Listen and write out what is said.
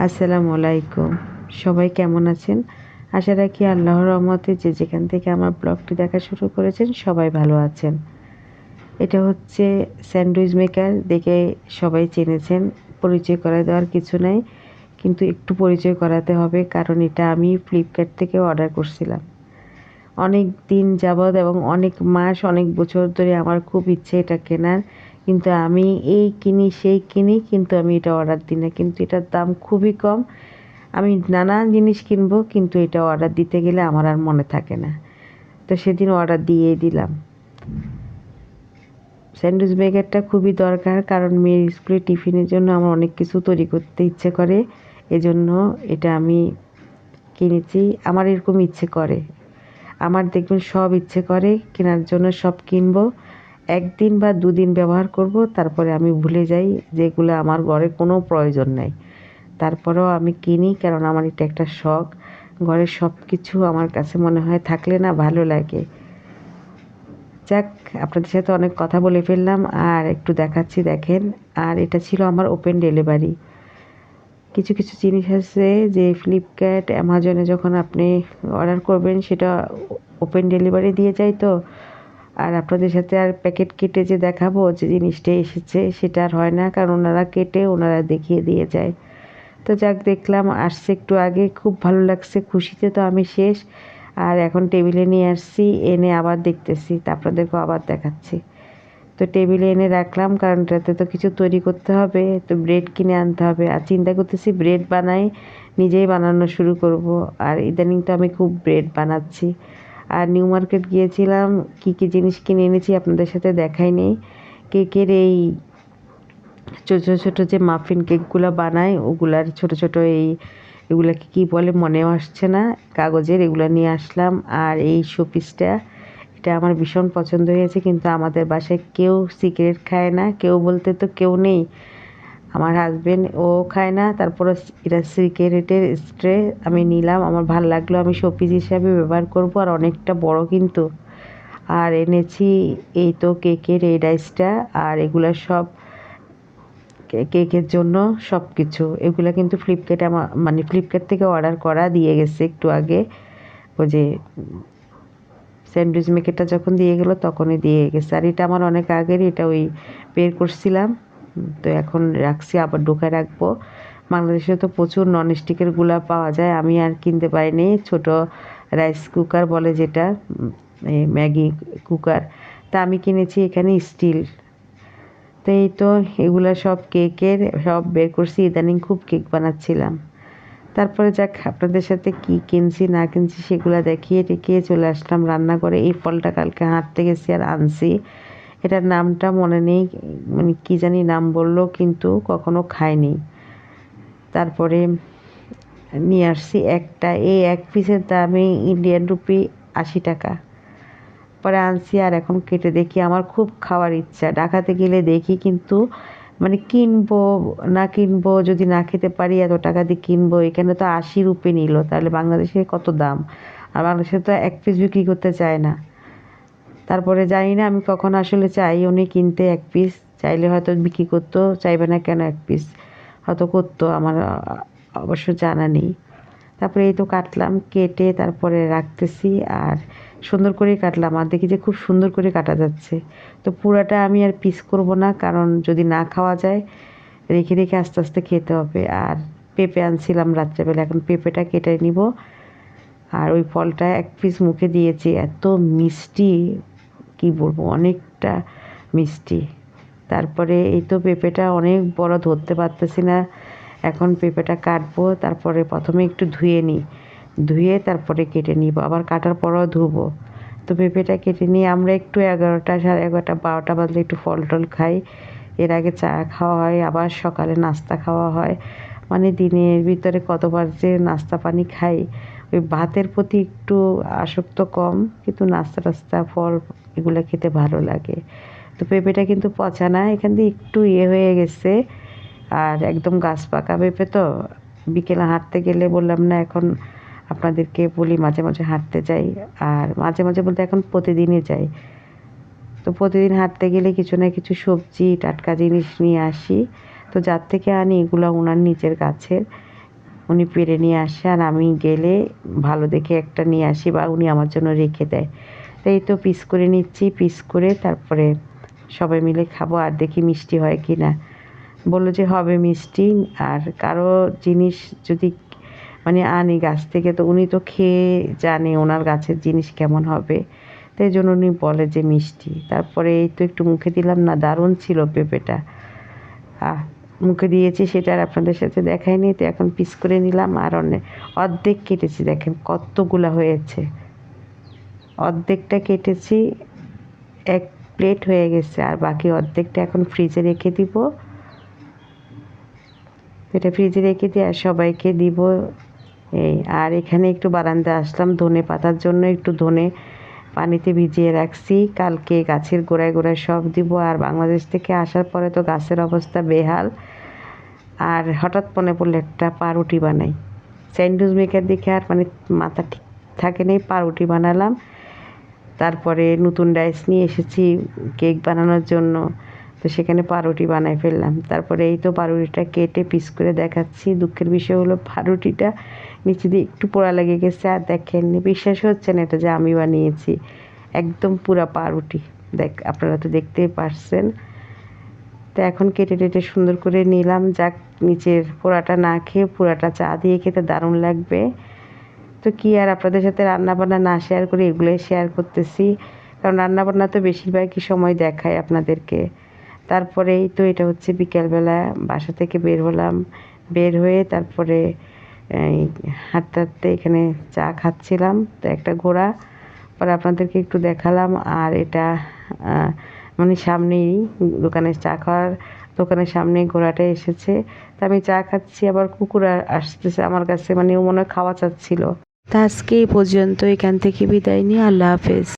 আসসালামু আলাইকুম। সবাই কেমন আছেন? আশা রাখি আল্লাহর রহমতে যে যেখান থেকে আমার ব্লগটি দেখা শুরু করেছেন সবাই ভালো আছেন। এটা হচ্ছে স্যান্ডউইচ মেকার, দেখে সবাই চিনেছেন। পরিচয় করায় দেওয়ার কিছু নাই, কিন্তু একটু পরিচয় করাতে হবে কারণ এটা আমি ফ্লিপকার্ট থেকে অর্ডার করছিলাম। অনেক দিন যাবৎ এবং অনেক মাস অনেক বছর ধরে আমার খুব ইচ্ছে এটা কেনার, কিন্তু আমি এই কিনি সেই কিনি, কিন্তু আমি এটা অর্ডার দিই না। কিন্তু এটার দাম খুবই কম। আমি নানান জিনিস কিনবো, কিন্তু এটা অর্ডার দিতে গেলে আমার আর মনে থাকে না। তো সেদিন অর্ডার দিয়েই দিলাম। স্যান্ডউইচ মেকারটা খুবই দরকার, কারণ মেয়ের স্কুলে টিফিনের জন্য আমার অনেক কিছু তৈরি করতে ইচ্ছে করে। এজন্য এটা আমি কিনেছি। আমার এরকম ইচ্ছে করে, আমার দেখবেন সব ইচ্ছে করে কেনার জন্য, সব কিনবো। একদিন বা দুদিন ব্যবহার করব, তারপরে আমি ভুলে যাই যে এগুলো আমার ঘরে কোনো প্রয়োজন নাই। তারপরেও আমি কিনি, কারণ আমার এটা একটা শখ। ঘরের সব কিছু আমার কাছে মনে হয় থাকলে না ভালো লাগে। যাক, আপনাদের সাথে অনেক কথা বলে ফেললাম, আর একটু দেখাচ্ছি দেখেন। আর এটা ছিল আমার ওপেন ডেলিভারি। কিছু কিছু জিনিস আছে যে ফ্লিপকার্ট অ্যামাজনে যখন আপনি অর্ডার করবেন সেটা ওপেন ডেলিভারি দিয়ে যায়। তো আর আপনাদের সাথে আর প্যাকেট কেটে যে দেখাবো যে জিনিসটা এসেছে সেটা আর হয় না, কারণ ওনারা কেটে ওনারা দেখিয়ে দিয়ে যায়। তো যাক, দেখলাম আসছে একটু আগে, খুব ভালো লাগছে, খুশিতে তো আমি শেষ। আর এখন টেবিলে নিয়ে আসছি, এনে আবার দেখতেছি, তা আপনাদেরকেও আবার দেখাচ্ছি। তো টেবিলে এনে রাখলাম, কারণ এটাতে তো কিছু তৈরি করতে হবে, তো ব্রেড কিনে আনতে হবে। আর চিন্তা করতেছি ব্রেড বানাই, নিজেই বানানো শুরু করব। আর ইদানিং তো আমি খুব ব্রেড বানাচ্ছি। আর নিউ মার্কেট গিয়েছিলাম, কি কি জিনিস কিনে এনেছি আপনাদের সাথে দেখাই নেই। কেকের এই ছোট ছোট যে মাফিন কেকগুলো বানায়, ওগুলার ছোট ছোট এগুলাকে কি বলে মনেও আসছে না, কাগজের, এগুলো নিয়ে আসলাম। আর এই শোপিসটা, এটা আমার ভীষণ পছন্দ হয়েছে, কিন্তু আমাদের বাসায় কেউ সিগারেট খায় না, কেউ বলতে তো কেউ নেই। আমার হাজবেন্ড ও খায় না, তারপরে এটা সিগারেটের স্ট্রে আমি নিলাম, আমার ভাল লাগলো, আমি শোপিস হিসাবে ব্যবহার করব। আর অনেকটা বড় কিন্তু। আর এনেছি এই তো কেকের এই ডাইসটা, আর এগুলা সব কেকের জন্য সব কিছু। এগুলো কিন্তু ফ্লিপকার্টে মানে ফ্লিপকার্ট থেকে অর্ডার করা দিয়ে গেছে একটু আগে। ওই যে স্যান্ডউইচ মেকারটা যখন দিয়ে গেলো তখনই দিয়ে গেছে। আর এটা আমার অনেক আগেরই, এটা ওই বের করছিলাম। তো এখন রাখছি, আবার ঢোকায় রাখবো। বাংলাদেশে তো প্রচুর ননস্টিকের গুলা পাওয়া যায়, আমি আর কিনতে পারিনি। ছোট রাইস কুকার বলে যেটা, এই ম্যাগি কুকার, তা আমি কিনেছি এখানে স্টিল। তো এই তো, এগুলা সব কেকের সব বের করছি, ইদানিং খুব কেক বানাচ্ছিলাম। তারপরে যাক, আপনাদের সাথে কি কিনছি না কিনছি সেগুলো দেখিয়ে টেকিয়ে চলে আসলাম রান্নাঘরে। এই ফলটা কালকে হাঁটতে গেছি আর আনছি। এটার নামটা মনে নেই, মানে কি জানি নাম বললো, কিন্তু কখনো খাইনি। তারপরে নিয়ে আসছি একটা, এই এক পিসের দামে ইন্ডিয়ান রুপি 80 টাকা। পরে আনছি, আর এখন কেটে দেখি, আমার খুব খাওয়ার ইচ্ছা। ঢাকাতে গেলে দেখি, কিন্তু মানে কিনবো না কিনবো, যদি না খেতে পারি এত টাকা দিয়ে কিনবো। এখানে তো 80 রুপি নিল, তাহলে বাংলাদেশে কত দাম। আর বাংলাদেশে তো এক পিস বিক্রি করতে চায় না। তারপরে জানি না আমি কখন আসলে চাই উনি কিনতে এক পিস, চাইলে হয়তো বিক্রি করতো, চাইবে না কেন, এক পিস হয়তো করতো, আমার অবশ্য জানা নেই। তারপরে এই তো কাটলাম, কেটে তারপরে রাখতেছি। আর সুন্দর করে কাটলাম, আর দেখি যে খুব সুন্দর করে কাটা যাচ্ছে। তো পুরাটা আমি আর পিস করব না, কারণ যদি না খাওয়া যায়, রেখে রেখে আস্তে আস্তে খেতে হবে। আর পেঁপে আনছিলাম রাত্রেবেলা, এখন পেঁপেটা কেটে নিব। আর ওই ফলটা এক পিস মুখে দিয়েছি, এত মিষ্টি, কি বলবো, অনেকটা মিষ্টি। তারপরে এই তো পেঁপেটা অনেক বড়, ধরতে পারতেছি না। এখন পেঁপেটা কাটবো, তারপরে প্রথমে একটু ধুয়ে নিই, ধুয়ে তারপরে কেটে নিব, আবার কাটার পরেও ধুবো। তো পেঁপেটা কেটে নিয়ে আমরা একটু 11টা, সাড়ে 11টা, 12টা বাজলে একটু ফল টল খাই। এর আগে চা খাওয়া হয়, আবার সকালে নাস্তা খাওয়া হয়। মানে দিনের ভিতরে কতবার যে নাস্তা পানি খাই। ওই ভাতের প্রতি একটু আসক্ত কম, কিন্তু নাস্তা টাস্তা ফল এগুলো খেতে ভালো লাগে। তো পেঁপেটা কিন্তু পচা না, এখান দিয়ে একটু হয়ে গেছে। আর একদম গাছ পাকা পেঁপে তো। বিকেলে হাঁটতে গেলে, বললাম না এখন আপনাদেরকে বলি মাঝে মাঝে হাঁটতে যাই, আর মাঝে মাঝে বলতে এখন প্রতিদিনই যাই। তো প্রতিদিন হাঁটতে গেলে কিছু না কিছু সবজি টাটকা জিনিস নিয়ে আসি। তো যার থেকে আনি এগুলো ওনার নিজের গাছের, উনি পেরে নিয়ে আসে, আর আমি গেলে ভালো দেখে একটা নিয়ে আসি বা উনি আমার জন্য রেখে দেয়। তো এই তো পিস করে নিচ্ছি, পিস করে তারপরে সবাই মিলে খাবো আর দেখি মিষ্টি হয় কি না। বললো যে হবে মিষ্টি। আর কারো জিনিস যদি মানে আনি গাছ থেকে, তো উনি তো খেয়ে জানে ওনার গাছের জিনিস কেমন হবে, তাই জন্য উনি বলে যে মিষ্টি। তারপরে এই তো একটু মুখে দিলাম, না দারুণ ছিল পেঁপেটা। মুখে দিয়েছি সেটা আর আপনাদের সাথে দেখাইনি। তো এখন পিস করে নিলাম, আর অর্ধেক কেটেছি, দেখেন কতগুলা হয়েছে। অর্ধেকটা কেটেছি, এক প্লেট হয়ে গেছে, আর বাকি অর্ধেকটা এখন ফ্রিজে রেখে দিব। এটা ফ্রিজে রেখে দিয়ে আর সবাইকে দিব। এই আর এখানে একটু বারান্দা আসলাম ধনে পাতার জন্য, একটু ধনে পানিতে ভিজিয়ে রাখছি, কালকে গাছের গোড়ায় গোড়ায় সব দিব। আর বাংলাদেশ থেকে আসার পরে তো গাছের অবস্থা বেহাল, আর হঠাৎ মনে পড়লো একটা পাউরুটি বানাই। স্যান্ডউইচ মেকার দেখে আর মানে মাথা ঠিক থাকে নেই, পাউরুটি বানালাম। তারপরে নতুন ডাইস নিয়ে এসেছি কেক বানানোর জন্য, তো সেখানে পাউরুটি বানাই ফেললাম। তারপরে এই তো পাউরুটিটা কেটে পিস করে দেখাচ্ছি। দুঃখের বিষয় হলো পাউরুটিটা নিচে দিয়ে একটু পোড়া লেগে গেছে, আর দেখেন বিশ্বাস হচ্ছে না এটা যে আমি বানিয়েছি। একদম পুরা পাউরুটি, আপনারা তো দেখতেই পারছেন। তো এখন কেটে টেটে সুন্দর করে নিলাম, যাক নিচের পোড়াটা না খেয়ে পুরাটা চা দিয়ে খেতে দারুণ লাগবে। তো কি আর আপনাদের সাথে রান্নাবান্না না শেয়ার করে এগুলোই শেয়ার করতেছি, কারণ রান্নাবান্না তো বেশিরভাগই সময় দেখায় আপনাদেরকে। তারপরেই তো এটা হচ্ছে বিকেলবেলা বাসা থেকে বের হলাম, বের হয়ে তারপরে হাঁটতে হাঁটতে এখানে চা খাচ্ছিলাম। তো একটা ঘোড়া পরে আপনাদেরকে একটু দেখালাম। আর এটা মানে সামনেই দোকানের চা খাওয়ার দোকানের সামনে ঘোড়াটা এসেছে। তা আমি চা খাচ্ছি, আবার কুকুর আসতেছে আমার কাছে, মানে ও মনে হয় খাওয়া চাচ্ছিল। তা আজকে এই পর্যন্ত, এখান থেকে বিদায় নিয়ে আল্লাহ হাফেজ।